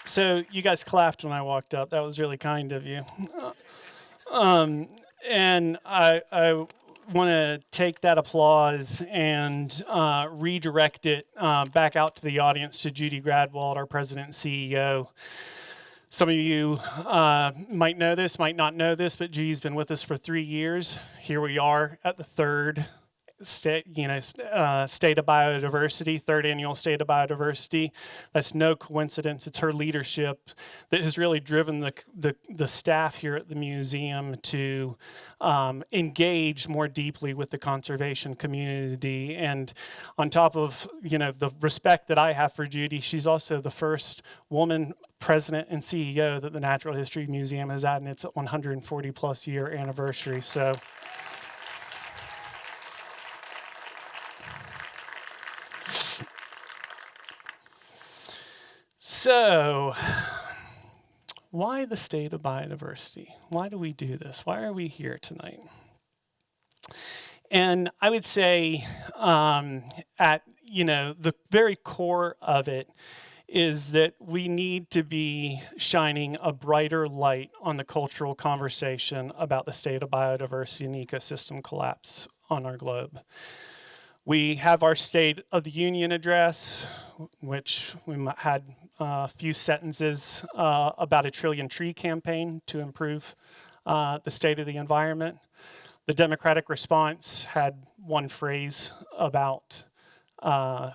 So you guys clapped when I walked up. That was really kind of you. And I want to take that applause and redirect it back out to the audience, to Judy Gradwald, our president and CEO. Some of you might know this, might not know this, but Judy's been with us for 3 years. Here we are at the third State of Biodiversity, third annual State of Biodiversity. That's no coincidence. It's her leadership that has really driven the staff here at the museum to engage more deeply with the conservation community. And on top of the respect that I have for Judy, she's also the first woman president and CEO that the Natural History Museum has had in its 140 plus year anniversary. So, why the State of Biodiversity? Why do we do this? Why are we here tonight? And I would say at the very core of it is that we need to be shining a brighter light on the cultural conversation about the state of biodiversity and ecosystem collapse on our globe. We have our State of the Union address, which we had a few sentences about a trillion tree campaign to improve the state of the environment. The Democratic response had one phrase about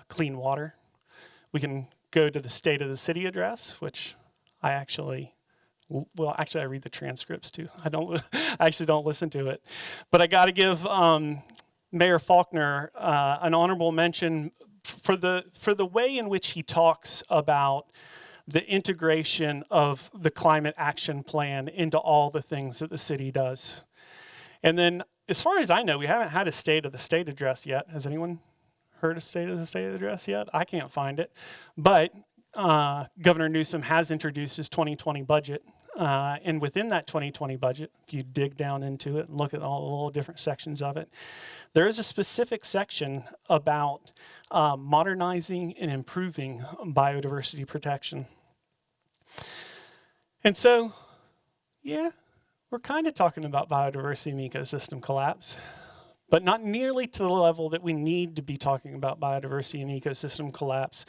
clean water. We can go to the State of the City address, which I actually read the transcripts too. I actually don't listen to it. But I got to give Mayor Faulkner an honorable mention for the way in which he talks about the integration of the climate action plan into all the things that the city does. And then, as far as I know, we haven't had a State of the State address yet. Has anyone heard a State of the State address yet? I can't find it. But Governor Newsom has introduced his 2020 budget. And within that 2020 budget, if you dig down into it and look at all the little different sections of it, there is a specific section about modernizing and improving biodiversity protection. And so, yeah, we're kind of talking about biodiversity and ecosystem collapse, but not nearly to the level that we need to be talking about biodiversity and ecosystem collapse,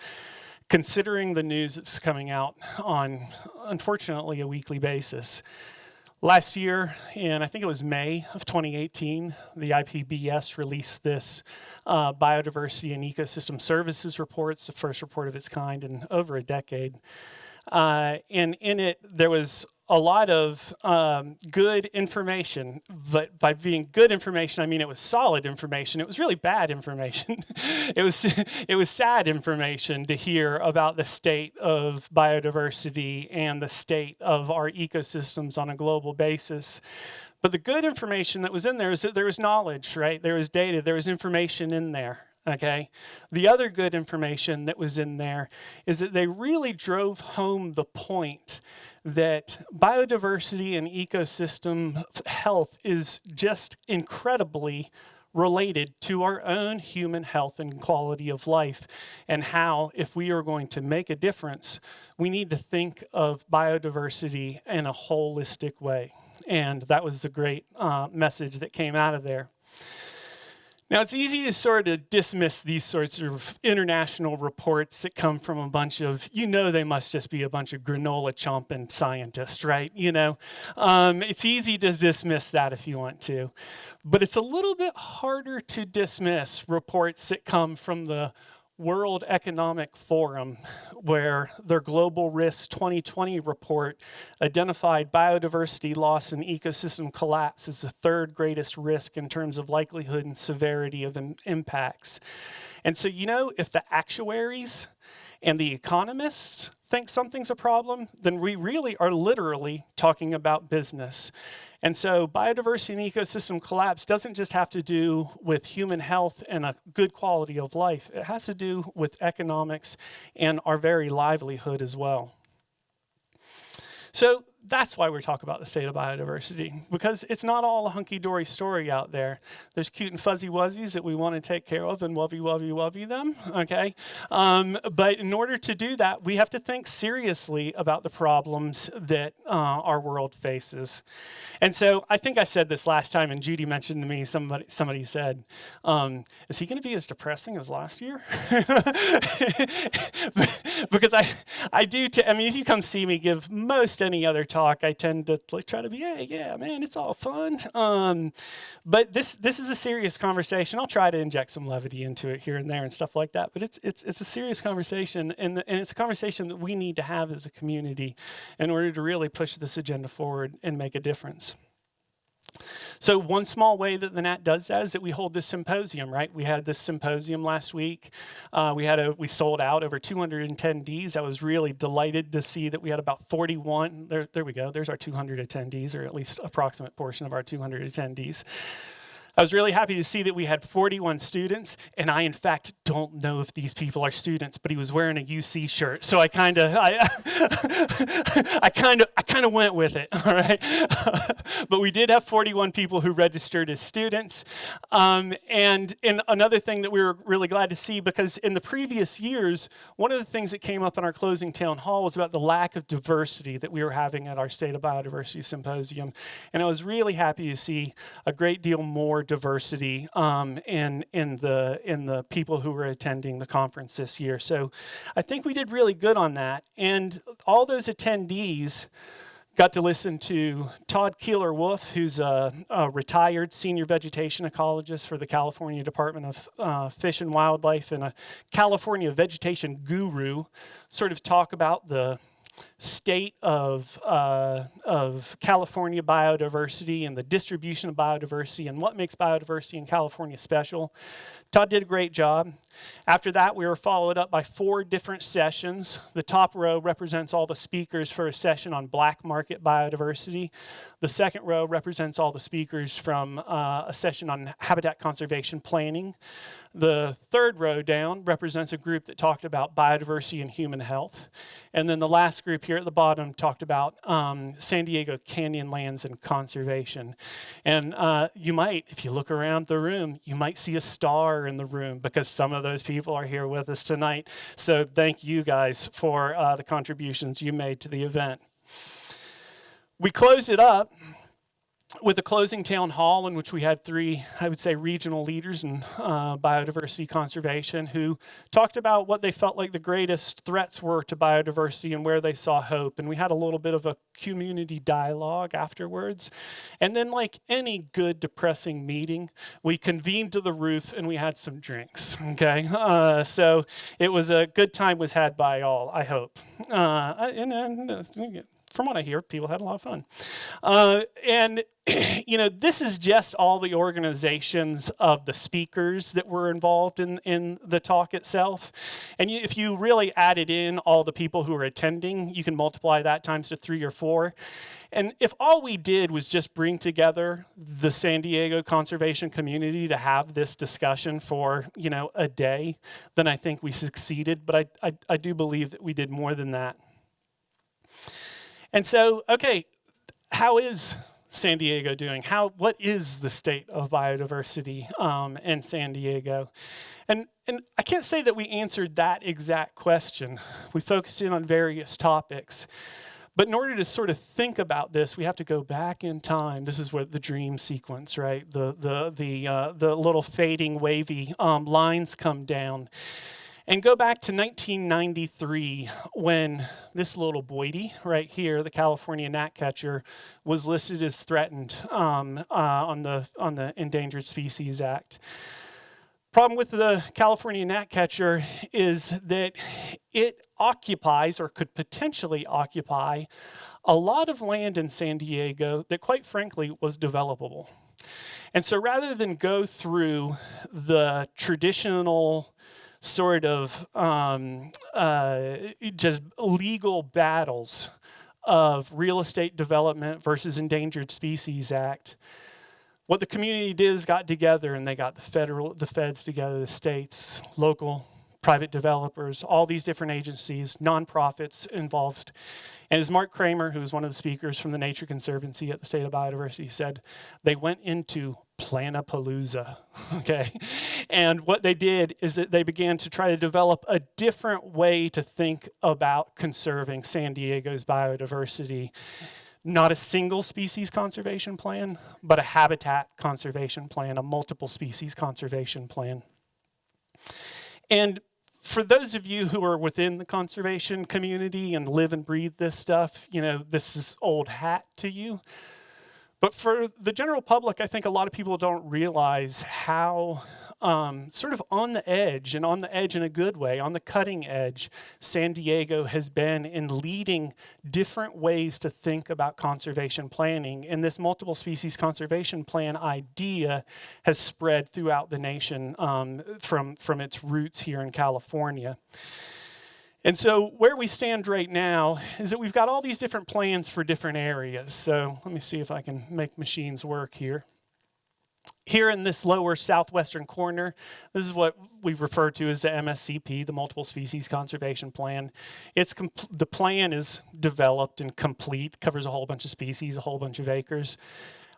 considering the news that's coming out on, unfortunately, a weekly basis. Last year, I think it was May of 2018, the IPBES released this Biodiversity and Ecosystem Services report. It's the first report of its kind in over a decade. And in it, there was a lot of good information, but by being good information, I mean it was solid information. It was really bad information. It was sad information to hear about the state of biodiversity and the state of our ecosystems on a global basis. But the good information that was in there is that there was knowledge, right? There was data, there was information in there. Okay. The other good information that was in there is that they really drove home the point that biodiversity and ecosystem health is just incredibly related to our own human health and quality of life, and how, if we are going to make a difference, we need to think of biodiversity in a holistic way. And that was a great message that came out of there. Now, it's easy to sort of dismiss these sorts of international reports that come from a bunch of, they must just be a bunch of granola chomping scientists, right? It's easy to dismiss that if you want to. But it's a little bit harder to dismiss reports that come from the World Economic Forum, where their Global Risks 2020 report identified biodiversity loss and ecosystem collapse as the third greatest risk in terms of likelihood and severity of impacts. And so, if the actuaries and the economists think something's a problem, then we really are literally talking about business. And so biodiversity and ecosystem collapse doesn't just have to do with human health and a good quality of life. It has to do with economics and our very livelihood as well. So that's why we're talking about the state of biodiversity, because it's not all a hunky-dory story out there. There's cute and fuzzy wuzzies that we want to take care of and wubby them, okay? But in order to do that, we have to think seriously about the problems that our world faces. And so I think I said this last time, and Judy mentioned to me, somebody said, is he going to be as depressing as last year? Because I do, I mean, if you come see me give most any other talk, I tend to like try to be, hey, yeah, man, it's all fun. But this is a serious conversation. I'll try to inject some levity into it here and there and stuff like that. But it's a serious conversation, and it's a conversation that we need to have as a community in order to really push this agenda forward and make a difference. So one small way that the NAT does that is that we hold this symposium, right? We had this symposium last week. We sold out over 200 attendees. I was really delighted to see that we had about 41. There we go. There's our 200 attendees, or at least approximate portion of our 200 attendees. I was really happy to see that we had 41 students, and I, in fact, don't know if these people are students, but he was wearing a UC shirt, so I kind of went with it, all right? But we did have 41 people who registered as students, and another thing that we were really glad to see, because in the previous years, one of the things that came up in our closing town hall was about the lack of diversity that we were having at our State of Biodiversity Symposium, and I was really happy to see a great deal more diversity in the people who were attending the conference this year. So I think we did really good on that. And all those attendees got to listen to Todd Keeler-Wolf, who's a retired senior vegetation ecologist for the California Department of Fish and Wildlife and a California vegetation guru, sort of talk about the state of California biodiversity and the distribution of biodiversity and what makes biodiversity in California special. Todd did a great job. After that, we were followed up by 4 different sessions. The top row represents all the speakers for a session on black market biodiversity. The second row represents all the speakers from a session on habitat conservation planning. The third row down represents a group that talked about biodiversity and human health. And then the last group here at the bottom talked about San Diego Canyonlands and conservation. And you might, if you look around the room, you might see a star in the room because some of those people are here with us tonight. So thank you guys for the contributions you made to the event. We closed it up with a closing town hall in which we had 3, I would say, regional leaders in biodiversity conservation who talked about what they felt like the greatest threats were to biodiversity and where they saw hope. And we had a little bit of a community dialogue afterwards. And then, like any good depressing meeting, we convened to the roof and we had some drinks, okay? So it was a good time was had by all, I hope. From what I hear, people had a lot of fun. And, you know, this is just all the organizations of the speakers that were involved in the talk itself. And if you really added in all the people who were attending, you can multiply that times to 3 or 4. And if all we did was just bring together the San Diego conservation community to have this discussion for, you know, a day, then I think we succeeded. But I do believe that we did more than that. And so, okay, how is San Diego doing? What is the state of biodiversity in San Diego? And I can't say that we answered that exact question. We focused in on various topics. But in order to sort of think about this, we have to go back in time. This is what the dream sequence, right? The little fading, wavy lines come down. And go back to 1993 when this little boydie right here, the California gnatcatcher, was listed as threatened on the Endangered Species Act. Problem with the California gnatcatcher is that it occupies or could potentially occupy a lot of land in San Diego that quite frankly was developable. And so rather than go through the traditional sort of just legal battles of real estate development versus Endangered Species Act, what the community did is got together and they got the feds together, the states, local private developers, all these different agencies, nonprofits involved. And as Mark Kramer, who was one of the speakers from the Nature Conservancy at the State of Biodiversity, said, they went into Planapalooza, okay? And what they did is that they began to try to develop a different way to think about conserving San Diego's biodiversity. Not a single species conservation plan, but a habitat conservation plan, a multiple species conservation plan. And for those of you who are within the conservation community and live and breathe this stuff, you know, this is old hat to you. But for the general public, I think a lot of people don't realize how sort of on the edge in a good way, on the cutting edge, San Diego has been in leading different ways to think about conservation planning. And this multiple species conservation plan idea has spread throughout the nation from its roots here in California. And so where we stand right now is that we've got all these different plans for different areas. So let me see if I can make machines work here. Here in this lower southwestern corner, this is what we refer to as the MSCP, the Multiple Species Conservation Plan. The plan is developed and complete, covers a whole bunch of species, a whole bunch of acres.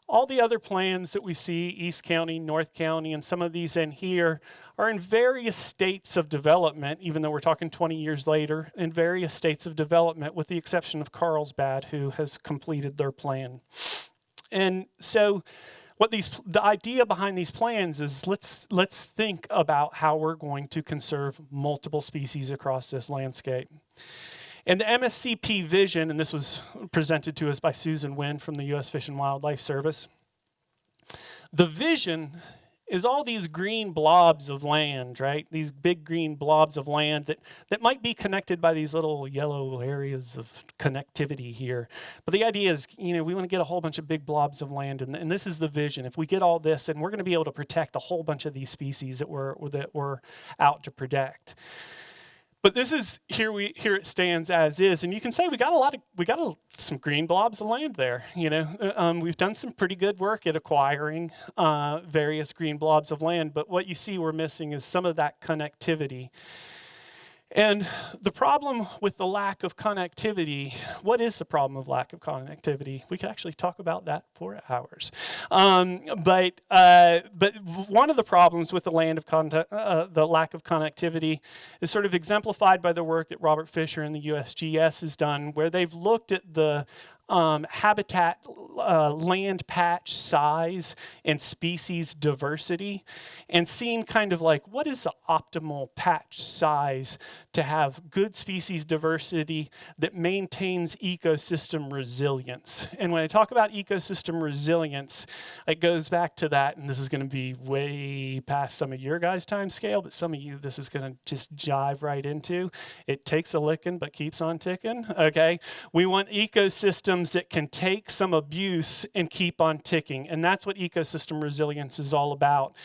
All the other plans that we see, East County, North County, and some of these in here, are in various states of development, even though we're talking 20 years later, in various states of development, with the exception of Carlsbad, who has completed their plan. And so the idea behind these plans is let's think about how we're going to conserve multiple species across this landscape. And the MSCP vision, and this was presented to us by Susan Wynn from the U.S. Fish and Wildlife Service. The vision is all these green blobs of land, right? These big green blobs of land that might be connected by these little yellow areas of connectivity here. But the idea is, you know, we want to get a whole bunch of big blobs of land, and this is the vision. If we get all this, and we're going to be able to protect a whole bunch of these species that we're out to protect. But this is here it stands as is, and you can say we got some green blobs of land there. You know, we've done some pretty good work at acquiring various green blobs of land. But what you see we're missing is some of that connectivity. And the problem with the lack of connectivity, what is the problem of lack of connectivity? We could actually talk about that for hours. But one of the problems with the lack of connectivity is sort of exemplified by the work that Robert Fisher and the USGS has done, where they've looked at the habitat, land patch size, and species diversity, and seen kind of like what is the optimal patch size to have good species diversity that maintains ecosystem resilience. And when I talk about ecosystem resilience, it goes back to that, and this is going to be way past some of your guys' time scale, but some of you this is going to just jive right into. It takes a licking but keeps on ticking, okay? We want ecosystems that can take some abuse and keep on ticking, and that's what ecosystem resilience is all about.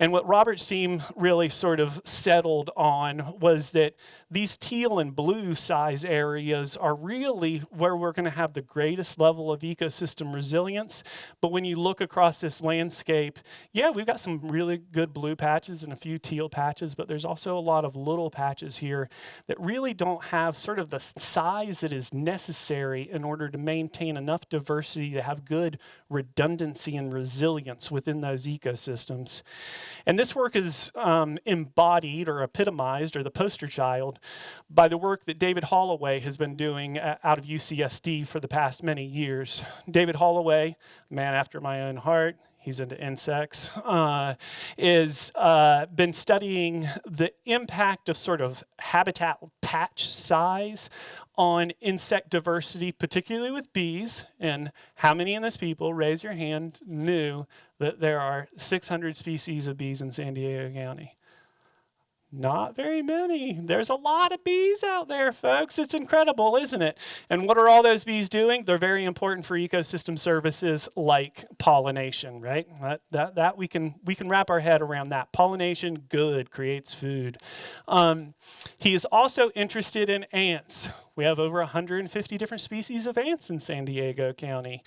And what Robert Seam really sort of settled on was that these teal and blue size areas are really where we're going to have the greatest level of ecosystem resilience. But when you look across this landscape, yeah, we've got some really good blue patches and a few teal patches, but there's also a lot of little patches here that really don't have sort of the size that is necessary in order to maintain enough diversity to have good redundancy and resilience within those ecosystems. And this work is embodied or epitomized, or the poster child, by the work that David Holloway has been doing out of UCSD for the past many years. David Holloway, man after my own heart, he's into insects, is been studying the impact of sort of habitat patch size on insect diversity, particularly with bees. And how many in this people, raise your hand, knew that there are 600 species of bees in San Diego County? Not very many. There's a lot of bees out there, folks. It's incredible, isn't it? And what are all those bees doing? They're very important for ecosystem services like pollination, right? That we can wrap our head around that. Pollination, good, creates food. He is also interested in ants. We have over 150 different species of ants in San Diego County.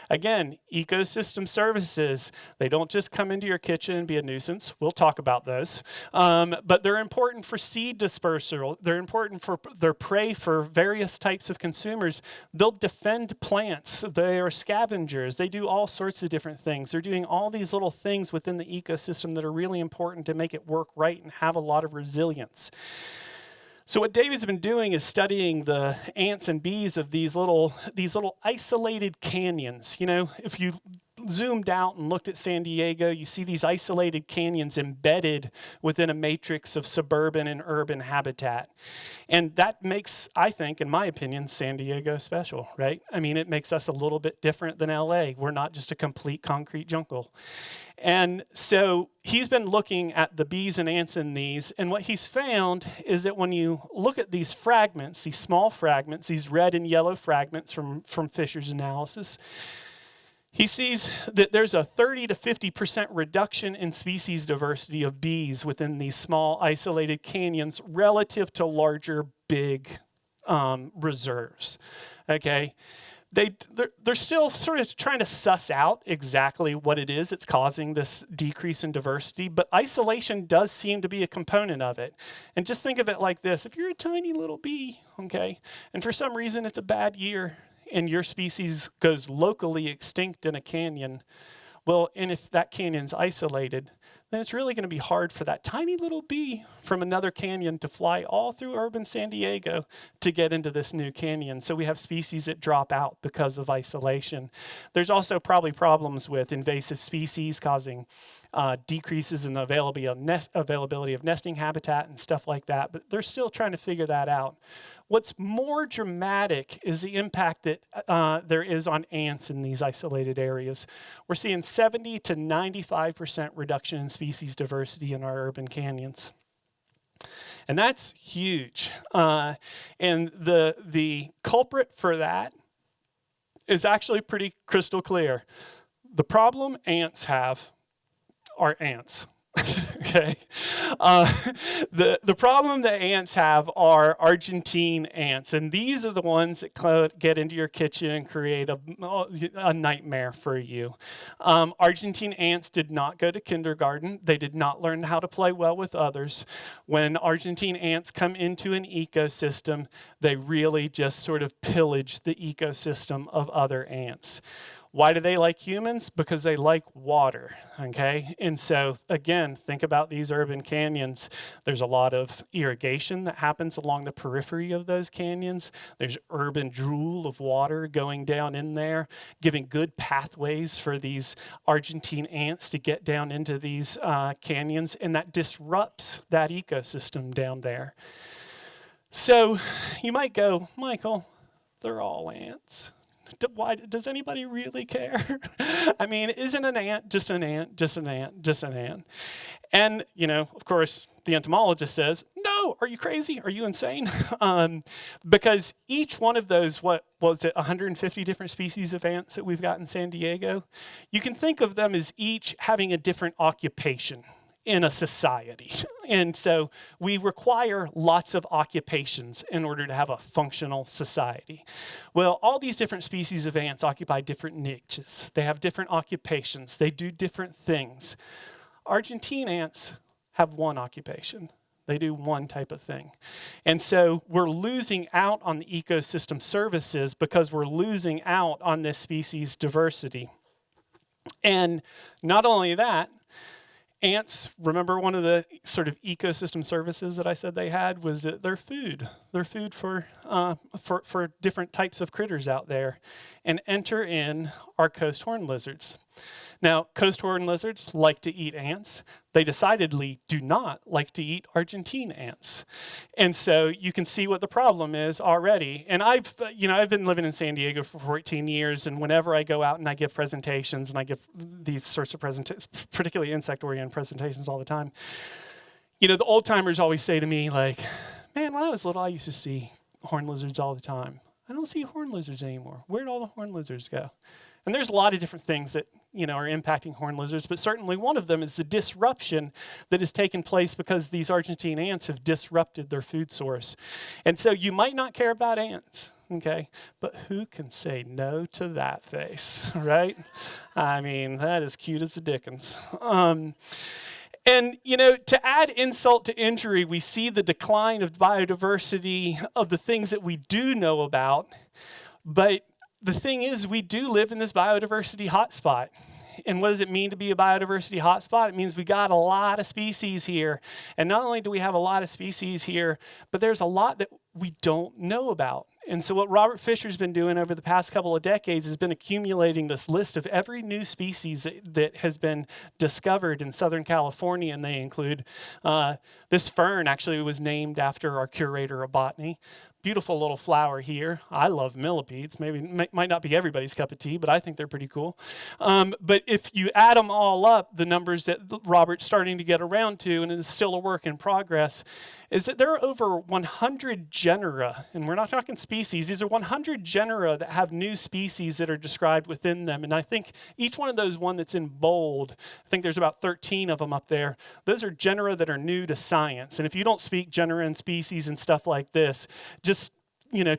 Again, ecosystem services, they don't just come into your kitchen and be a nuisance. We'll talk about those. But they're important for seed dispersal. They're important for their prey for various types of consumers. They'll defend plants. They are scavengers. They do all sorts of different things. They're doing all these little things within the ecosystem that are really important to make it work right and have a lot of resilience. So what David's been doing is studying the ants and bees of these little isolated canyons. You know, if you zoomed out and looked at San Diego, you see these isolated canyons embedded within a matrix of suburban and urban habitat. And that makes, I think, in my opinion, San Diego special, right? I mean, it makes us a little bit different than LA. We're not just a complete concrete jungle. And so he's been looking at the bees and ants in these, and what he's found is that when you look at these fragments, these small fragments, these red and yellow fragments from Fisher's analysis, he sees that there's a 30 to 50% reduction in species diversity of bees within these small isolated canyons relative to larger, big reserves, okay? They're still sort of trying to suss out exactly what it is that's causing this decrease in diversity, but isolation does seem to be a component of it. And just think of it like this. If you're a tiny little bee, okay, and for some reason it's a bad year and your species goes locally extinct in a canyon, well, and if that canyon's isolated, then it's really going to be hard for that tiny little bee from another canyon to fly all through urban San Diego to get into this new canyon. So we have species that drop out because of isolation. There's also probably problems with invasive species causing decreases in the availability of nesting habitat and stuff like that, but they're still trying to figure that out. What's more dramatic is the impact that there is on ants in these isolated areas. We're seeing 70 to 95% reduction in species diversity in our urban canyons. And that's huge. And the culprit for that is actually pretty crystal clear. The problem ants have are ants. Okay. The problem that ants have are Argentine ants, and these are the ones that get into your kitchen and create a nightmare for you. Argentine ants did not go to kindergarten. They did not learn how to play well with others. When Argentine ants come into an ecosystem, they really just sort of pillage the ecosystem of other ants. Why do they like humans? Because they like water, okay? And so, again, think about these urban canyons. There's a lot of irrigation that happens along the periphery of those canyons. There's urban drool of water going down in there, giving good pathways for these Argentine ants to get down into these canyons, and that disrupts that ecosystem down there. So you might go, Michael, they're all ants. Why does anybody really care? I mean, isn't an ant just an ant, just an ant, just an ant? And, you know, of course, the entomologist says, no, are you crazy? Are you insane? Because each one of those, what was it, 150 different species of ants that we've got in San Diego, you can think of them as each having a different occupation in a society. And so we require lots of occupations in order to have a functional society. Well, all these different species of ants occupy different niches. They have different occupations. They do different things. Argentine ants have one occupation. They do one type of thing. And so we're losing out on the ecosystem services because we're losing out on this species diversity. And not only that, ants, remember one of the sort of ecosystem services that I said they had was that they're food. They're food for different types of critters out there. And enter in our coast horned lizards. Now, coast horned lizards like to eat ants. They decidedly do not like to eat Argentine ants. And so you can see what the problem is already. And I've been living in San Diego for 14 years, and whenever I go out and I give presentations, and I give these sorts of presentations, particularly insect-oriented presentations all the time, you know, the old timers always say to me, like, man, when I was little, I used to see horned lizards all the time. I don't see horned lizards anymore. Where'd all the horned lizards go? And there's a lot of different things that are impacting horned lizards, but certainly one of them is the disruption that has taken place because these Argentine ants have disrupted their food source. And so you might not care about ants, okay? But who can say no to that face, right? I mean, that is cute as the dickens. And, to add insult to injury, we see the decline of biodiversity of the things that we do know about. But the thing is, we do live in this biodiversity hotspot. And what does it mean to be a biodiversity hotspot? It means we got a lot of species here. And not only do we have a lot of species here, but there's a lot that we don't know about. And so what Robert Fisher's been doing over the past couple of decades has been accumulating this list of every new species that has been discovered in Southern California, and they include this fern actually was named after our curator of botany. Beautiful little flower here. I love millipedes. Might not be everybody's cup of tea, but I think they're pretty cool. But if you add them all up, the numbers that Robert's starting to get around to, and it's still a work in progress, is that there are over 100 genera, and we're not talking species. These are 100 genera that have new species that are described within them. And I think each one of those, one that's in bold, I think there's about 13 of them up there. Those are genera that are new to science. And if you don't speak genera and species and stuff like this, just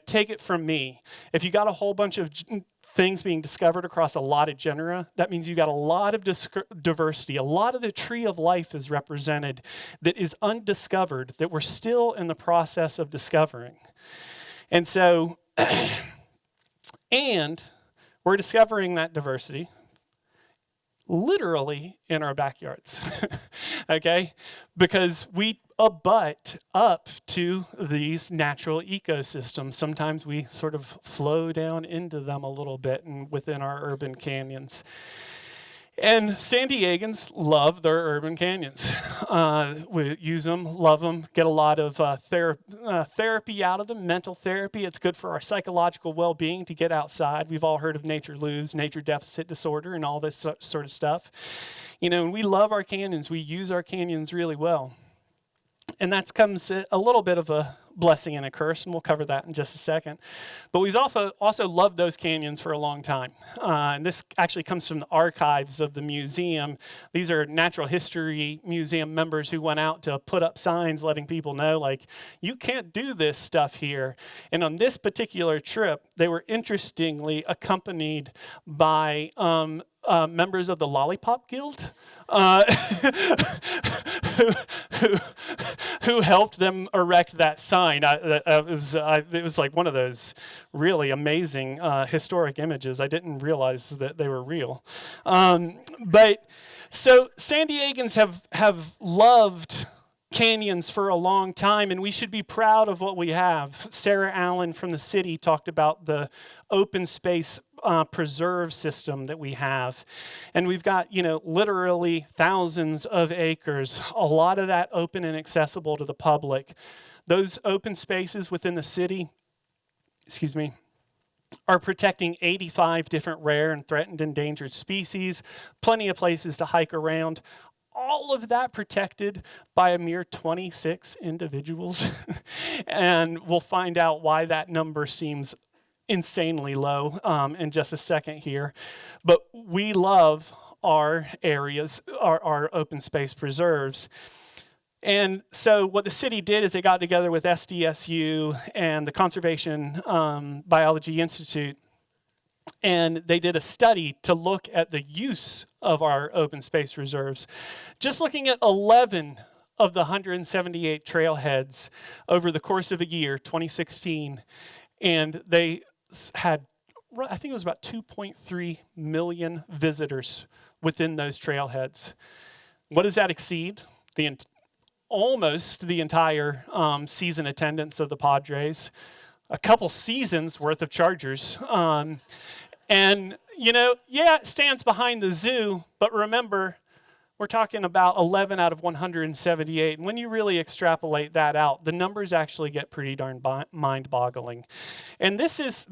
take it from me. If you got a whole bunch of things being discovered across a lot of genera, that means you got a lot of diversity. A lot of the tree of life is represented that is undiscovered, that we're still in the process of discovering. And so, and we're discovering that diversity literally in our backyards, okay? Because we abut up to these natural ecosystems. Sometimes we sort of flow down into them a little bit and within our urban canyons. And San Diegans love their urban canyons. We use them, love them, get a lot of therapy out of them, mental therapy. It's good for our psychological well-being to get outside. We've all heard of nature lose, nature deficit disorder, and all this sort of stuff. And we love our canyons. We use our canyons really well. And that comes a little bit of a blessing and a curse, and we'll cover that in just a second. But we've also loved those canyons for a long time. And this actually comes from the archives of the museum. These are Natural History Museum members who went out to put up signs letting people know, like, you can't do this stuff here. And on this particular trip, they were interestingly accompanied by members of the Lollipop Guild who helped them erect that sign. It was like one of those really amazing historic images. I didn't realize that they were real. But so San Diegans have loved canyons for a long time, and we should be proud of what we have. Sarah Allen from the city talked about the open space preserve system that we have. And we've got, literally thousands of acres, a lot of that open and accessible to the public. Those open spaces within the city, are protecting 85 different rare and threatened endangered species, plenty of places to hike around. All of that protected by a mere 26 individuals. And we'll find out why that number seems insanely low in just a second here. But we love our areas, our open space preserves. And so what the city did is they got together with SDSU and the Conservation Biology Institute, and they did a study to look at the use of our open space reserves. Just looking at 11 of the 178 trailheads over the course of a year, 2016, and they had, I think it was about 2.3 million visitors within those trailheads. What does that exceed? Almost the entire season attendance of the Padres. A couple seasons worth of Chargers. And, it stands behind the zoo, but remember, we're talking about 11 out of 178. And when you really extrapolate that out, the numbers actually get pretty darn mind-boggling. And this is,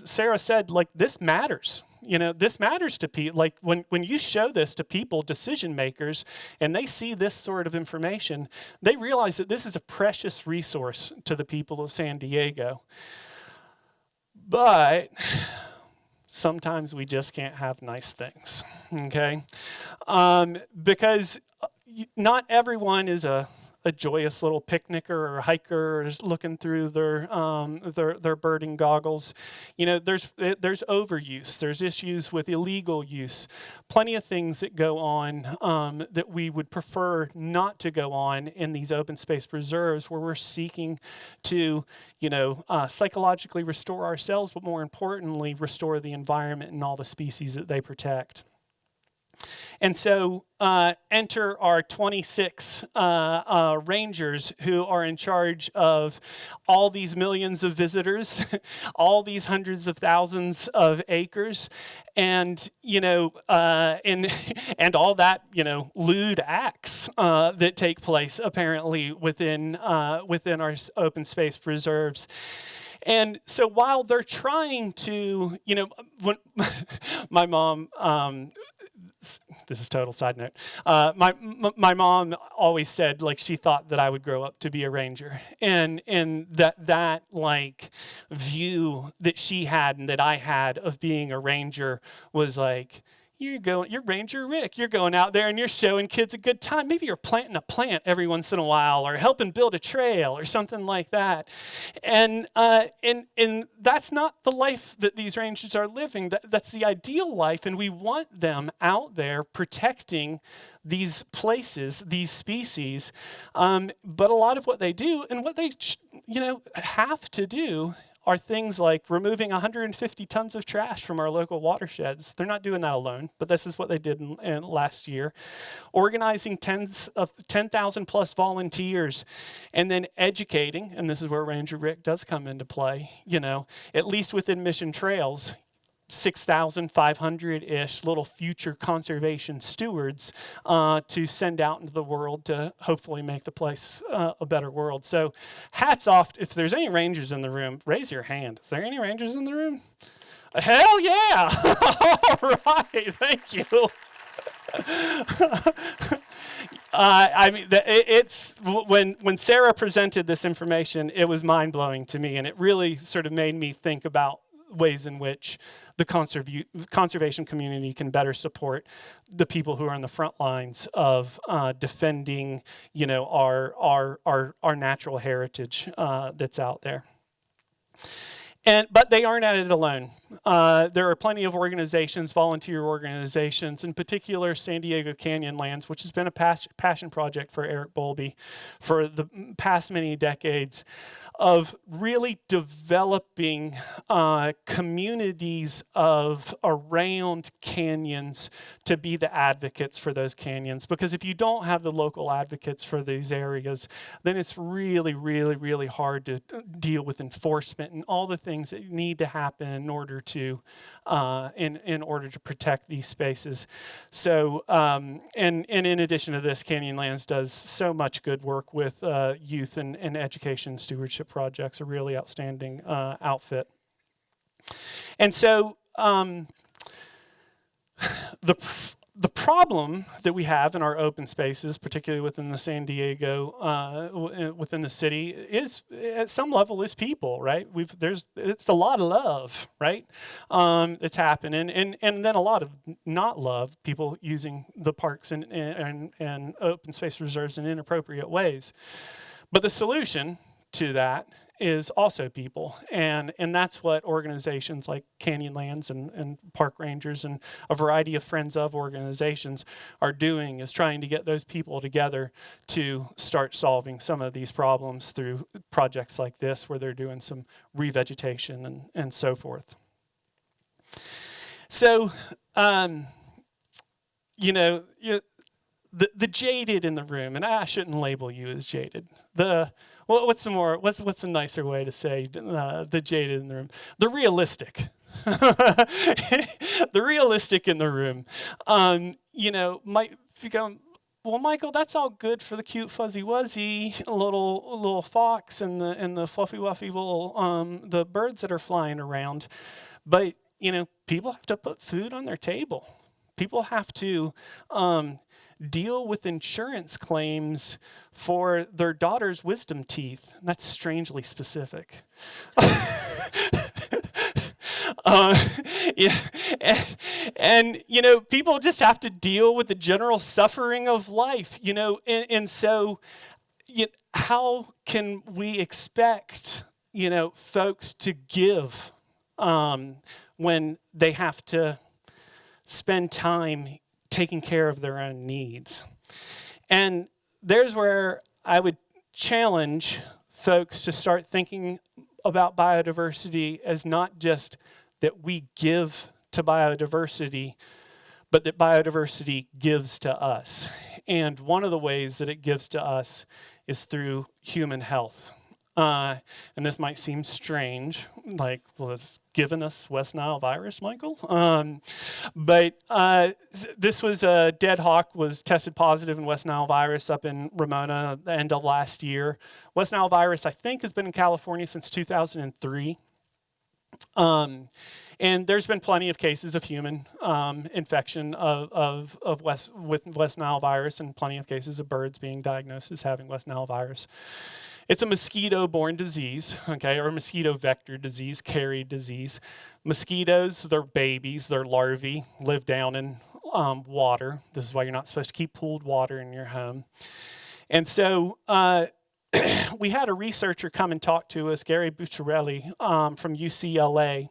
Sarah said, this matters. This matters to people. Like, when you show this to people, decision makers, and they see this sort of information, they realize that this is a precious resource to the people of San Diego. But sometimes we just can't have nice things, okay? Because not everyone is a joyous little picnicker or hiker or looking through their birding goggles. You know, there's overuse, there's issues with illegal use, plenty of things that go on that we would prefer not to go on in these open space preserves where we're seeking to, you know, psychologically restore ourselves, but more importantly, restore the environment and all the species that they protect. And so enter our 26 rangers who are in charge of all these millions of visitors, all these hundreds of thousands of acres, and, you know, and all that, you know, lewd acts that take place apparently within our open space preserves. And so while they're trying to, you know, when my mom, this is total side note. My mom always said, like, she thought that I would grow up to be a ranger, and that like view that she had and that I had of being a ranger was like, you're Ranger Rick. You're going out there and you're showing kids a good time. Maybe you're planting a plant every once in a while, or helping build a trail, or something like that. And that's not the life that these rangers are living. That's the ideal life, and we want them out there protecting these places, these species. But a lot of what they do and what they, you know, have to do are things like removing 150 tons of trash from our local watersheds. They're not doing that alone, but this is what they did in last year. Organizing 10,000 plus volunteers, and then educating, and this is where Ranger Rick does come into play, you know, at least within Mission Trails, 6,500-ish little future conservation stewards to send out into the world to hopefully make the place a better world. So hats off. If there's any rangers in the room, raise your hand. Is there any rangers in the room? Hell yeah! All right, thank you. I mean, it's when Sarah presented this information, it was mind-blowing to me, and it really sort of made me think about ways in which the conservation community can better support the people who are on the front lines of defending, you know, our natural heritage that's out there. But they aren't at it alone. There are plenty of organizations, volunteer organizations, in particular San Diego Canyonlands, which has been a passion project for Eric Bowlby for the past many decades, of really developing communities around canyons to be the advocates for those canyons. Because if you don't have the local advocates for these areas, then it's really, really, really hard to deal with enforcement and all the things that need to happen in order to protect these spaces. So, and in addition to this, Canyonlands does so much good work with youth and education stewardship projects, a really outstanding outfit. And so the problem that we have in our open spaces, particularly within the San Diego, within the city, is at some level is people, right? It's a lot of love, right? It's happening, and then a lot of not love, people using the parks and open space reserves in inappropriate ways. But the solution to that is also people, and that's what organizations like Canyonlands and park rangers and a variety of friends of organizations are doing, is trying to get those people together to start solving some of these problems through projects like this, where they're doing some revegetation and so forth. So, you know, the jaded in the room, and I shouldn't label you as jaded. What's a nicer way to say the jaded in the room? The realistic. The realistic in the room. You know, might become, well, Michael, that's all good for the cute fuzzy wuzzy little fox and the fluffy wuffy little the birds that are flying around, but you know, people have to put food on their table. People have to deal with insurance claims for their daughter's wisdom teeth. That's strangely specific. Yeah, and people just have to deal with the general suffering of life, and so how can we expect, folks to give when they have to spend time taking care of their own needs? And there's where I would challenge folks to start thinking about biodiversity as not just that we give to biodiversity, but that biodiversity gives to us. And one of the ways that it gives to us is through human health. And this might seem strange, like, well, it's given us West Nile virus, Michael. But this was a dead hawk was tested positive in West Nile virus up in Ramona at the end of last year. West Nile virus, I think, has been in California since 2003. And there's been plenty of cases of human infection with West Nile virus, and plenty of cases of birds being diagnosed as having West Nile virus. It's a mosquito-borne disease, okay, or mosquito vector disease, carried disease. Mosquitoes, they're babies, they're larvae, live down in water. This is why you're not supposed to keep pooled water in your home. And so we had a researcher come and talk to us, Gary Bucciarelli from UCLA.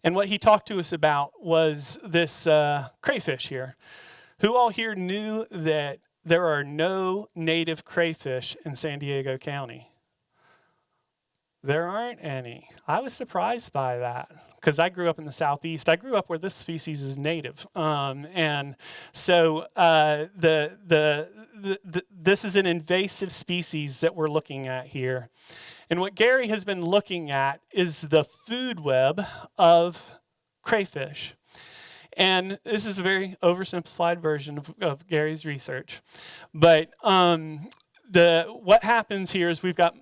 And what he talked to us about was this crayfish here. Who all here knew that there are no native crayfish in San Diego County? There aren't any. I was surprised by that because I grew up in the Southeast. I grew up where this species is native. And so this is an invasive species that we're looking at here. And what Gary has been looking at is the food web of crayfish. And this is a very oversimplified version of Gary's research. But what happens here is we've got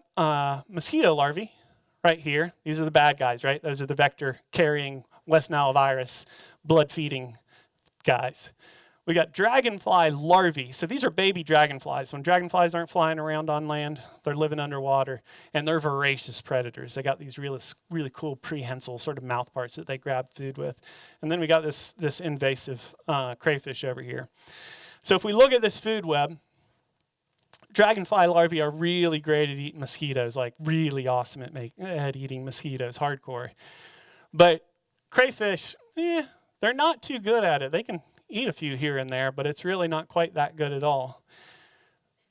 mosquito larvae right here. These are the bad guys, right? Those are the vector-carrying West Nile virus, blood-feeding guys. We got dragonfly larvae. So these are baby dragonflies. When dragonflies aren't flying around on land, they're living underwater, and they're voracious predators. They got these really cool prehensile sort of mouth parts that they grab food with. And then we got this invasive crayfish over here. So if we look at this food web, dragonfly larvae are really great at eating mosquitoes, like really awesome at eating mosquitoes, hardcore. But crayfish, they're not too good at it. They can eat a few here and there, but it's really not quite that good at all.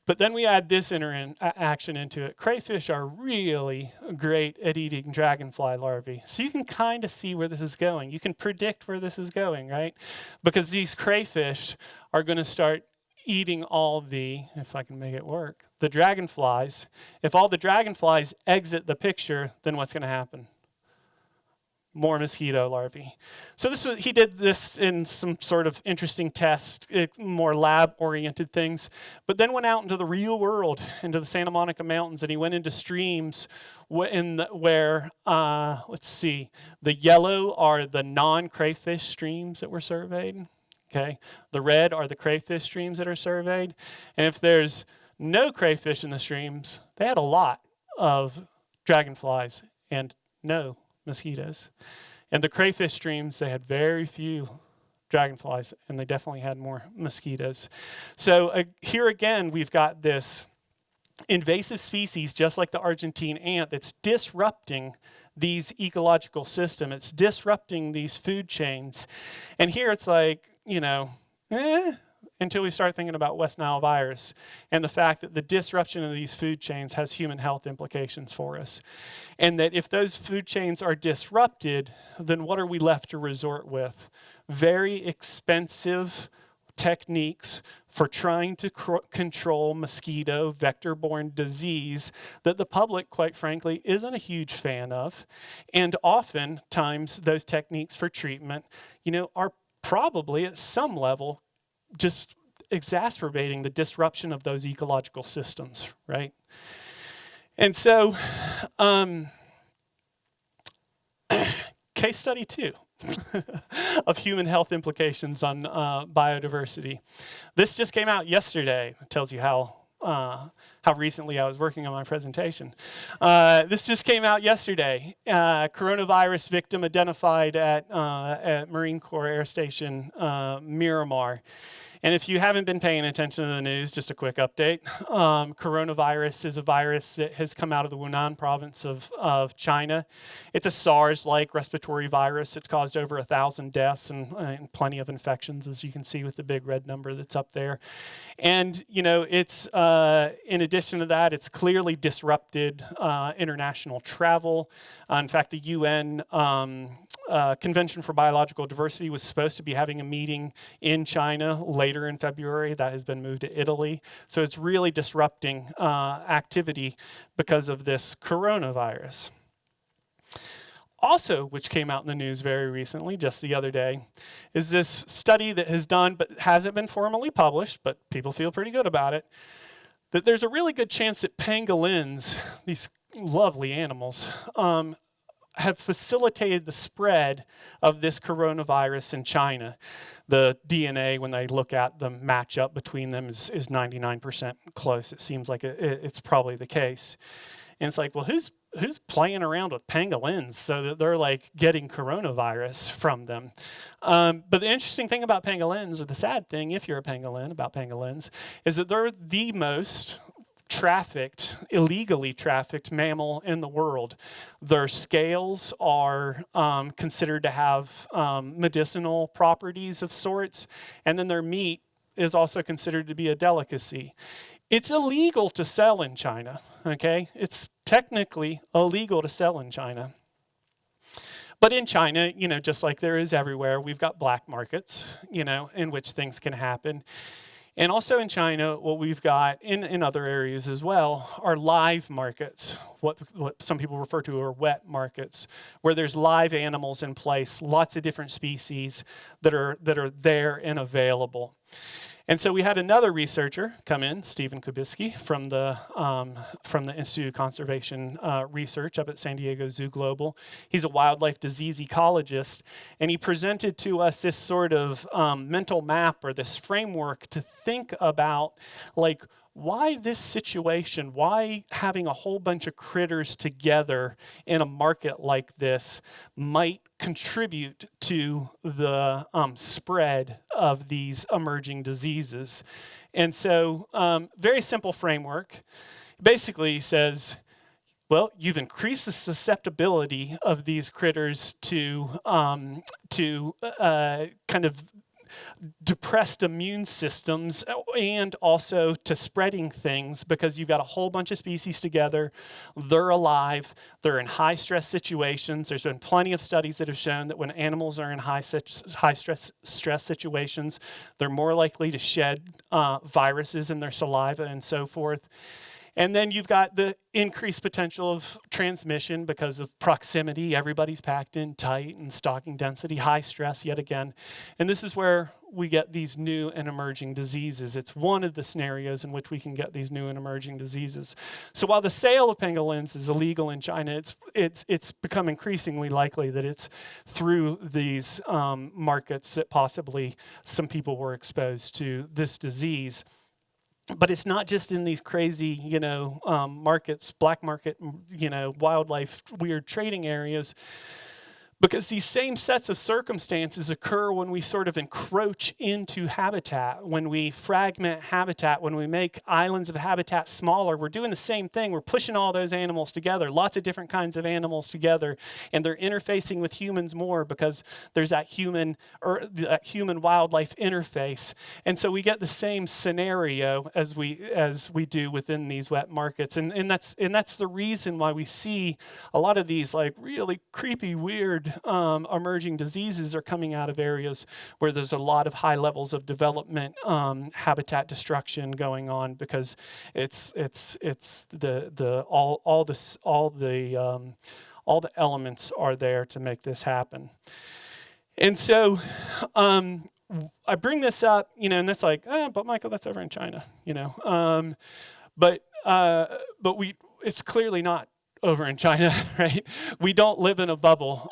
But then we add this interaction into it. Crayfish are really great at eating dragonfly larvae. So you can kind of see where this is going. You can predict where this is going, right? Because these crayfish are going to start eating all if I can make it work, the dragonflies. If all the dragonflies exit the picture, then what's going to happen? More mosquito larvae. So he did this in some sort of interesting test, more lab-oriented things, but then went out into the real world, into the Santa Monica Mountains, and he went into streams where, let's see, the yellow are the non-crayfish streams that were surveyed, okay? The red are the crayfish streams that are surveyed, and if there's no crayfish in the streams, they had a lot of dragonflies and no mosquitoes. And the crayfish streams, they had very few dragonflies, and they definitely had more mosquitoes. So here again, we've got this invasive species, just like the Argentine ant, that's disrupting these ecological systems. It's disrupting these food chains. And here it's like, until we start thinking about West Nile virus and the fact that the disruption of these food chains has human health implications for us. And that if those food chains are disrupted, then what are we left to resort with? Very expensive techniques for trying to control mosquito vector-borne disease that the public, quite frankly, isn't a huge fan of. And oftentimes those techniques for treatment, are probably at some level just exacerbating the disruption of those ecological systems, right? And so, case study 2 of human health implications on biodiversity. This just came out yesterday. It tells you how how recently I was working on my presentation. This just came out yesterday. Coronavirus victim identified at Marine Corps Air Station Miramar. And if you haven't been paying attention to the news, just a quick update. Coronavirus is a virus that has come out of the Hunan province of China. It's a SARS-like respiratory virus. It's caused over 1,000 deaths and plenty of infections, as you can see with the big red number that's up there. And it's in addition to that, it's clearly disrupted international travel. In fact, the UN Convention for Biological Diversity was supposed to be having a meeting in China later in February. That has been moved to Italy. So it's really disrupting activity because of this coronavirus. Also, which came out in the news very recently, just the other day, is this study that has done, but hasn't been formally published, but people feel pretty good about it, that there's a really good chance that pangolins, these lovely animals, have facilitated the spread of this coronavirus in China. The DNA, when they look at the matchup between them, is 99% close. It seems like it's probably the case. And it's like, well, who's playing around with pangolins so that they're like getting coronavirus from them? But the interesting thing about pangolins, or the sad thing if you're a pangolin about pangolins, is that they're the most illegally trafficked mammal in the world. Their scales are considered to have medicinal properties of sorts, and then their meat is also considered to be a delicacy. It's illegal to sell in China, okay? It's technically illegal to sell in China. But in China, just like there is everywhere, we've got black markets, in which things can happen. And also in China, what we've got in other areas as well are live markets, what some people refer to are wet markets, where there's live animals in place, lots of different species that are there and available. And so we had another researcher come in, Stephen Kubisky, from the Institute of Conservation Research up at San Diego Zoo Global. He's a wildlife disease ecologist, and he presented to us this sort of mental map or this framework to think about, like, why this situation, why having a whole bunch of critters together in a market like this might contribute to the spread of these emerging diseases. And so, very simple framework. Basically says, well, you've increased the susceptibility of these critters to kind of depressed immune systems and also to spreading things because you've got a whole bunch of species together. They're alive. They're in high stress situations. There's been plenty of studies that have shown that when animals are in high stress situations, they're more likely to shed viruses in their saliva and so forth. And then you've got the increased potential of transmission because of proximity. Everybody's packed in tight and stocking density, high stress yet again. And this is where we get these new and emerging diseases. It's one of the scenarios in which we can get these new and emerging diseases. So while the sale of pangolins is illegal in China, it's become increasingly likely that it's through these markets that possibly some people were exposed to this disease. But it's not just in these crazy, markets, black market, wildlife, weird trading areas, because these same sets of circumstances occur when we sort of encroach into habitat, when we fragment habitat, when we make islands of habitat smaller. We're doing the same thing. We're pushing all those animals together, lots of different kinds of animals together, and they're interfacing with humans more because there's that human wildlife interface. And so we get the same scenario as we do within these wet markets. And that's the reason why we see a lot of these like really creepy, weird emerging diseases are coming out of areas where there's a lot of high levels of development, habitat destruction going on, because it's all the elements are there to make this happen. And so I bring this up, and that's like, but Michael, that's over in China, but it's clearly not over in China, right? We don't live in a bubble.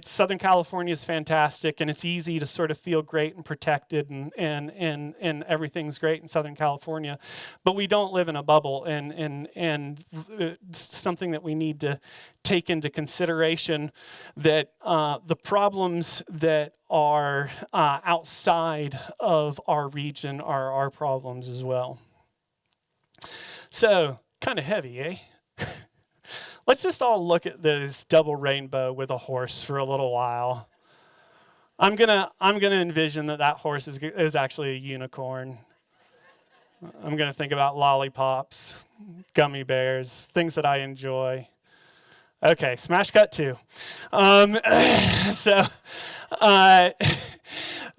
Southern California is fantastic, and it's easy to sort of feel great and protected, and everything's great in Southern California, but we don't live in a bubble, and it's something that we need to take into consideration, that the problems that are outside of our region are our problems as well. So, kind of heavy, eh? Let's just all look at this double rainbow with a horse for a little while. I'm gonna envision that horse is actually a unicorn. I'm gonna think about lollipops, gummy bears, things that I enjoy. Okay, smash cut 2.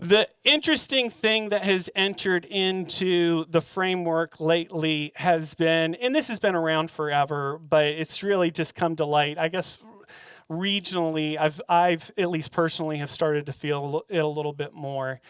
The interesting thing that has entered into the framework lately has been, and this has been around forever, but it's really just come to light, I guess regionally, I've at least personally have started to feel it a little bit more,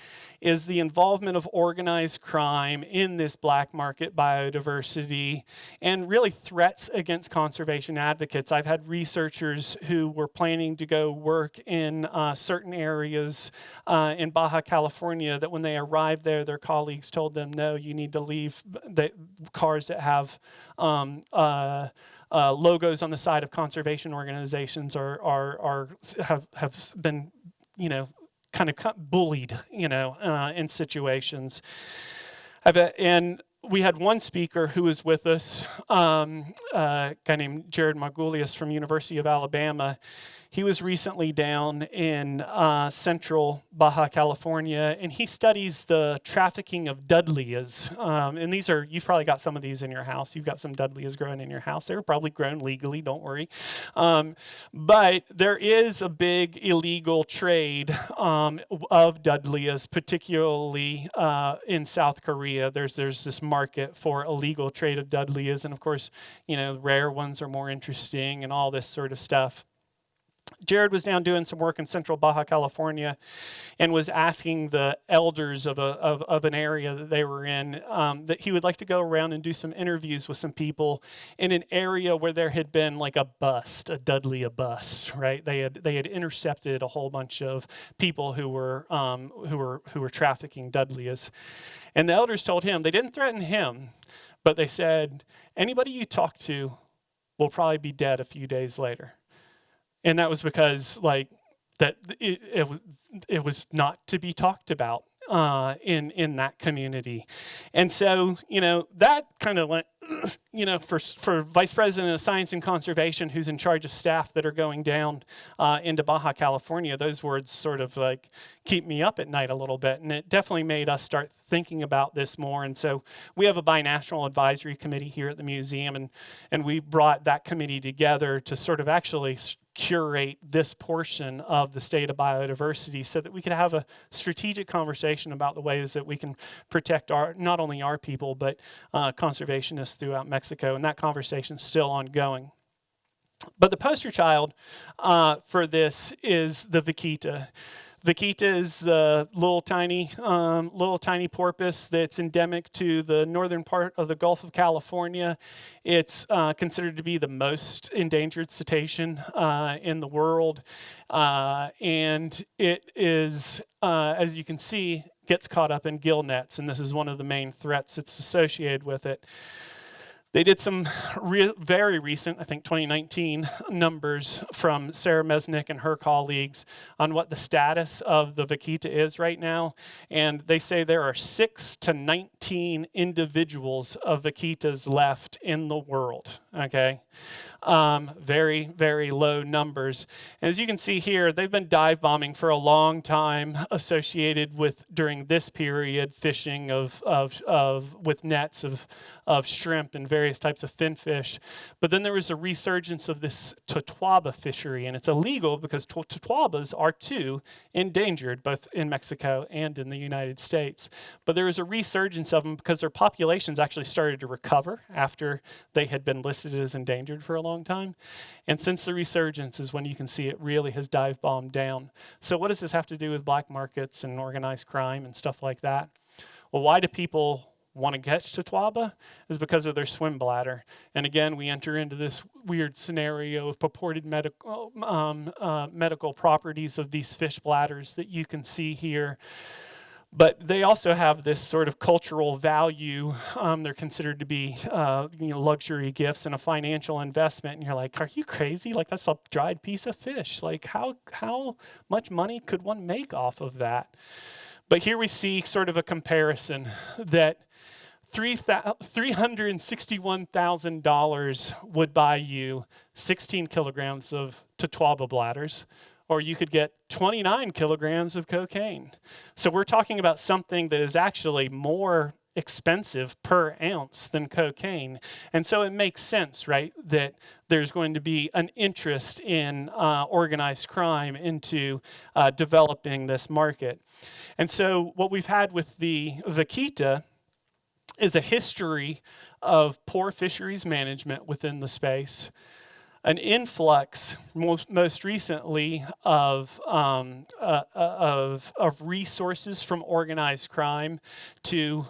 is the involvement of organized crime in this black market biodiversity and really threats against conservation advocates. I've had researchers who were planning to go work in certain areas in Baja California that when they arrived there, their colleagues told them, no, you need to leave the cars that have logos on the side of conservation organizations have been, kind of bullied, in situations. And we had one speaker who was with us, a guy named Jared Margulies from University of Alabama. He was recently down in central Baja California, and he studies the trafficking of dudleyas. And these are, you've probably got some of these in your house. You've got some dudleyas growing in your house. They were probably grown legally, don't worry. But there is a big illegal trade of dudleyas, particularly in South Korea. There's this market for illegal trade of dudleyas, and of course, rare ones are more interesting and all this sort of stuff. Jared was down doing some work in central Baja California and was asking the elders of an area that they were in that he would like to go around and do some interviews with some people in an area where there had been like a Dudleya bust, right? They had intercepted a whole bunch of people who were trafficking Dudleyas. And the elders told him, they didn't threaten him, but they said, anybody you talk to will probably be dead a few days later. And that was because it was not to be talked about in that community. And so, that kind of went, for Vice President of Science and Conservation, who's in charge of staff that are going down into Baja California, those words sort of keep me up at night a little bit. And it definitely made us start thinking about this more. And so we have a binational advisory committee here at the museum, and we brought that committee together to sort of actually curate this portion of the state of biodiversity so that we could have a strategic conversation about the ways that we can protect not only our people, but conservationists throughout Mexico. And that conversation is still ongoing. But the poster child for this is the vaquita. Vaquita is the little tiny porpoise that's endemic to the northern part of the Gulf of California. It's considered to be the most endangered cetacean in the world, and it is, as you can see, gets caught up in gill nets, and this is one of the main threats that's associated with it. They did some very recent, I think 2019, numbers from Sarah Mesnick and her colleagues on what the status of the vaquita is right now. And they say there are 6 to 19 individuals of vaquitas left in the world, okay? Very, very low numbers. And as you can see here, they've been dive bombing for a long time, associated with, during this period, fishing with nets of shrimp and various types of finfish. But then there was a resurgence of this totuaba fishery, and it's illegal because totuabas are too endangered, both in Mexico and in the United States. But there was a resurgence of them because their populations actually started to recover after they had been listed as endangered for a long time. And since the resurgence is when you can see it really has dive bombed down. So what does this have to do with black markets and organized crime and stuff like that? Well, why do people want to catch Totoaba is because of their swim bladder. And again, we enter into this weird scenario of purported medical properties of these fish bladders that you can see here. But they also have this sort of cultural value. They're considered to be luxury gifts and a financial investment. And you're like, are you crazy? Like, that's a dried piece of fish. Like, how much money could one make off of that? But here we see sort of a comparison that $361,000 would buy you 16 kilograms of Totoaba bladders, or you could get 29 kilograms of cocaine. So we're talking about something that is actually more expensive per ounce than cocaine. And so it makes sense, right, that there's going to be an interest in organized crime into developing this market. And so what we've had with the vaquita is a history of poor fisheries management within the space, an influx, most recently, of resources from organized crime to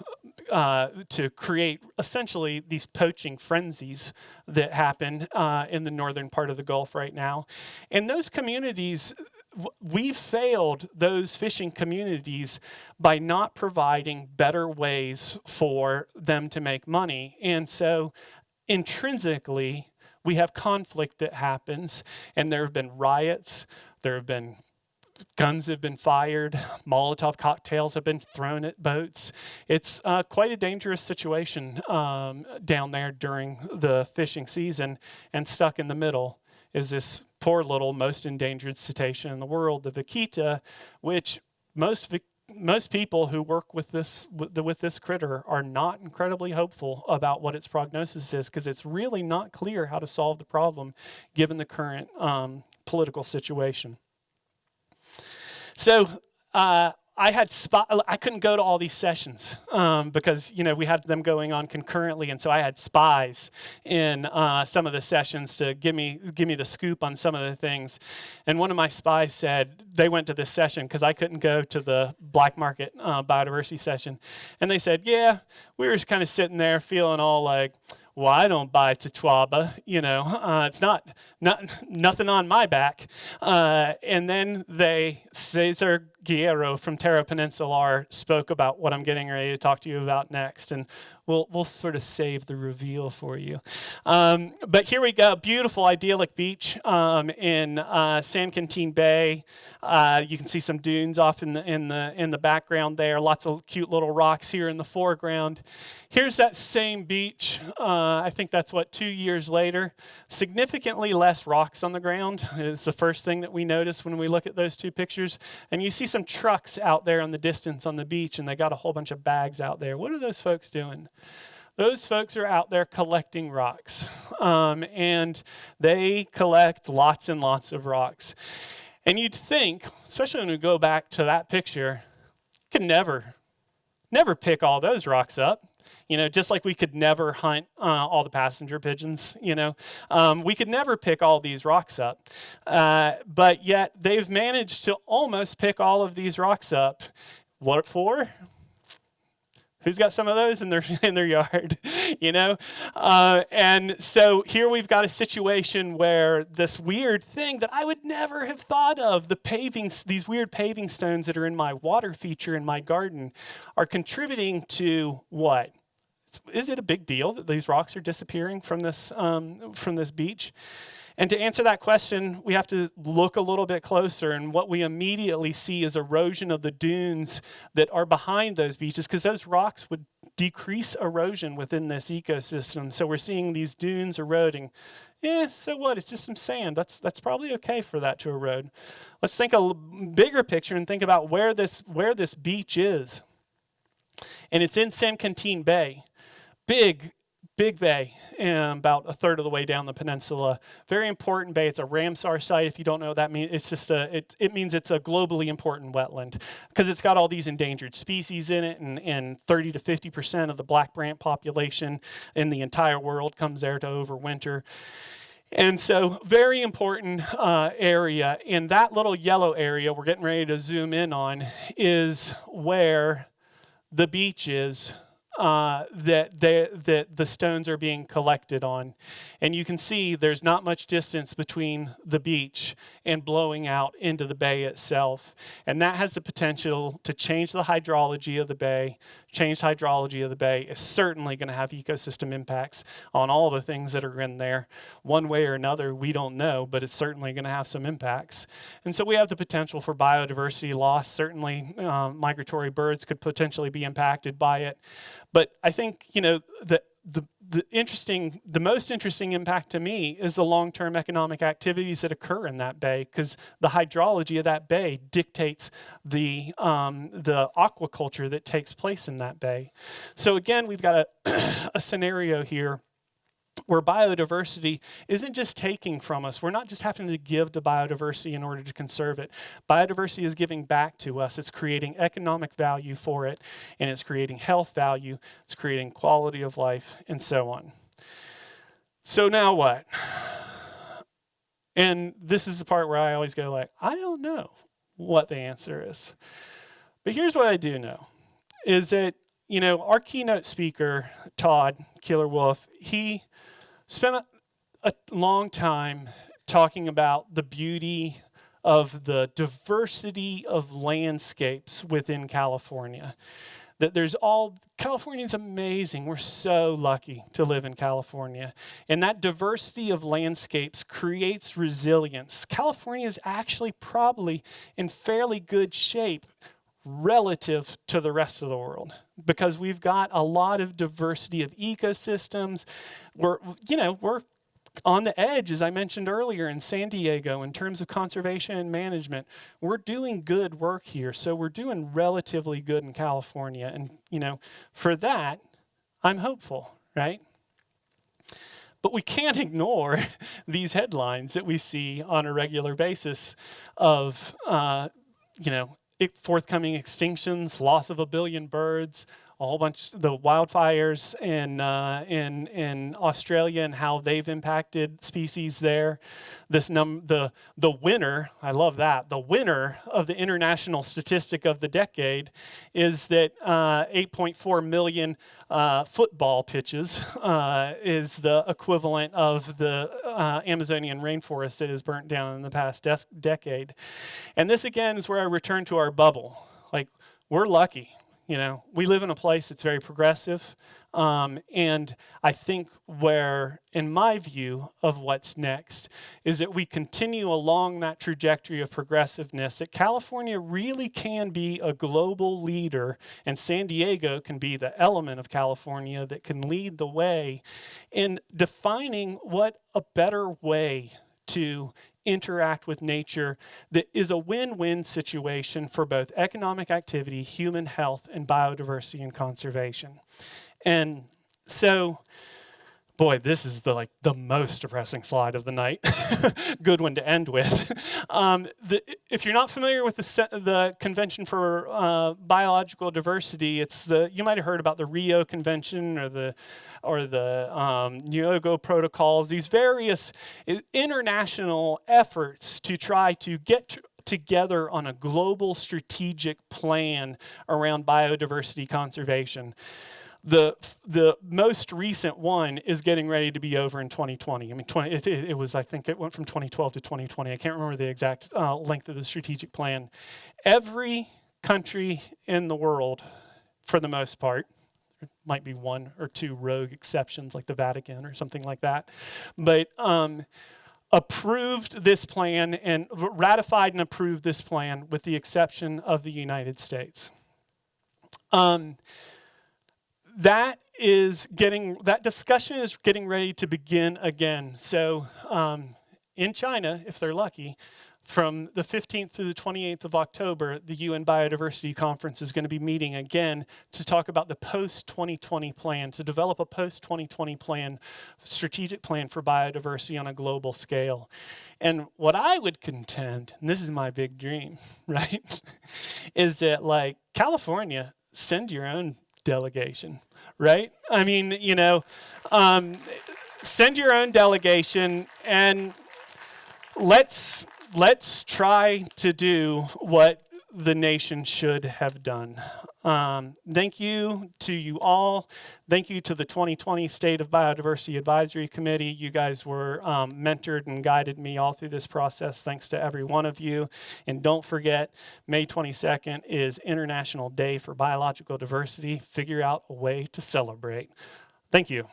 create essentially these poaching frenzies that happen in the northern part of the Gulf right now. And those communities, we've failed those fishing communities by not providing better ways for them to make money. And so intrinsically, we have conflict that happens, and there have been riots, there have been guns have been fired, Molotov cocktails have been thrown at boats. It's quite a dangerous situation down there during the fishing season, and stuck in the middle is this poor little most endangered cetacean in the world, the vaquita, which most people who work with this critter are not incredibly hopeful about what its prognosis is, because it's really not clear how to solve the problem given the current political situation. So I couldn't go to all these sessions because we had them going on concurrently, and so I had spies in some of the sessions to give me the scoop on some of the things. And one of my spies said they went to this session because I couldn't go to the black market biodiversity session, and they said, yeah, we were just kind of sitting there feeling all like, well, I don't buy Totoaba, it's not nothing on my back. And then Cesar Guerrero from Terra Peninsular spoke about what I'm getting ready to talk to you about next, and we'll sort of save the reveal for you. But here we go, beautiful idyllic beach in San Quintin Bay. You can see some dunes off in the background there. Lots of cute little rocks here in the foreground. Here's that same beach. I think that's 2 years later. Significantly less rocks on the ground is the first thing that we notice when we look at those two pictures. And you see some trucks out there in the distance on the beach, and they got a whole bunch of bags out there. What are those folks doing? Those folks are out there collecting rocks, and they collect lots and lots of rocks. And you'd think, especially when we go back to that picture, you could never pick all those rocks up. Just like we could never hunt all the passenger pigeons, we could never pick all these rocks up. But yet they've managed to almost pick all of these rocks up. What for? Who's got some of those in their yard, And so here we've got a situation where this weird thing that I would never have thought of, these weird paving stones that are in my water feature in my garden, are contributing to what? Is it a big deal that these rocks are disappearing from this beach? And to answer that question, we have to look a little bit closer, and what we immediately see is erosion of the dunes that are behind those beaches, because those rocks would decrease erosion within this ecosystem. So we're seeing these dunes eroding. So what? It's just some sand. That's probably okay for that to erode. Let's think a bigger picture and think about where this beach is. And it's in San Quintin Bay. Big bay, about a third of the way down the peninsula. Very important bay. It's a Ramsar site. If you don't know what that means, it's just it means it's a globally important wetland because it's got all these endangered species in it, and 30 to 50% of the black brant population in the entire world comes there to overwinter. And so very important area. In that little yellow area we're getting ready to zoom in on is where the beach is that the stones are being collected on. And you can see there's not much distance between the beach and blowing out into the bay itself. And that has the potential to change the hydrology of the bay. Changed hydrology of the bay is certainly going to have ecosystem impacts on all the things that are in there. One way or another, we don't know, but it's certainly going to have some impacts. And so we have the potential for biodiversity loss. Certainly, migratory birds could potentially be impacted by it. But I think, the most interesting impact to me is the long-term economic activities that occur in that bay, because the hydrology of that bay dictates the aquaculture that takes place in that bay. So again, we've got a scenario here where biodiversity isn't just taking from us. We're not just having to give to biodiversity in order to conserve it. Biodiversity is giving back to us. It's creating economic value for it, and it's creating health value. It's creating quality of life, and so on. So now what? And this is the part where I always go like, I don't know what the answer is. But here's what I do know, is that, our keynote speaker, Todd Killer Wolf, he spent a long time talking about the beauty of the diversity of landscapes within California. That California's amazing. We're so lucky to live in California. And that diversity of landscapes creates resilience. California is actually probably in fairly good shape relative to the rest of the world, because we've got a lot of diversity of ecosystems. We're on the edge, as I mentioned earlier, in San Diego in terms of conservation and management. We're doing good work here, so we're doing relatively good in California. And, for that, I'm hopeful, right? But we can't ignore these headlines that we see on a regular basis of, forthcoming extinctions, loss of 1 billion birds, a whole bunch of the wildfires in Australia and how they've impacted species there. The winner, I love that, the winner of the international statistic of the decade is that 8.4 million football pitches is the equivalent of the Amazonian rainforest that is burnt down in the past decade. And this again is where I return to our bubble. Like, we're lucky. We live in a place that's very progressive. And I think in my view of what's next, is that we continue along that trajectory of progressiveness, that California really can be a global leader, and San Diego can be the element of California that can lead the way in defining what a better way to interact with nature that is a win-win situation for both economic activity, human health, and biodiversity and conservation. And so, boy, this is the most depressing slide of the night. Good one to end with. If you're not familiar with the Convention for Biological Diversity, you might have heard about the Rio Convention or the Nyogo protocols. These various international efforts to try to get together on a global strategic plan around biodiversity conservation. The most recent one is getting ready to be over in 2020. I mean, I think it went from 2012 to 2020. I can't remember the exact length of the strategic plan. Every country in the world, for the most part, there might be one or two rogue exceptions like the Vatican or something like that, but approved this plan and ratified and approved this plan with the exception of the United States. That discussion is getting ready to begin again. So in China, if they're lucky, from the 15th through the 28th of October, the UN Biodiversity Conference is going to be meeting again to talk about the post-2020 plan, to develop a post-2020 plan, strategic plan for biodiversity on a global scale. And what I would contend, and this is my big dream, right, is that California, send your own delegation, right? I mean, send your own delegation and let's try to do what the nation should have done. Thank you to you all. Thank you to the 2020 State of Biodiversity Advisory Committee. You guys were mentored and guided me all through this process. Thanks to every one of you. And don't forget, May 22nd is International Day for Biological Diversity. Figure out a way to celebrate. Thank you.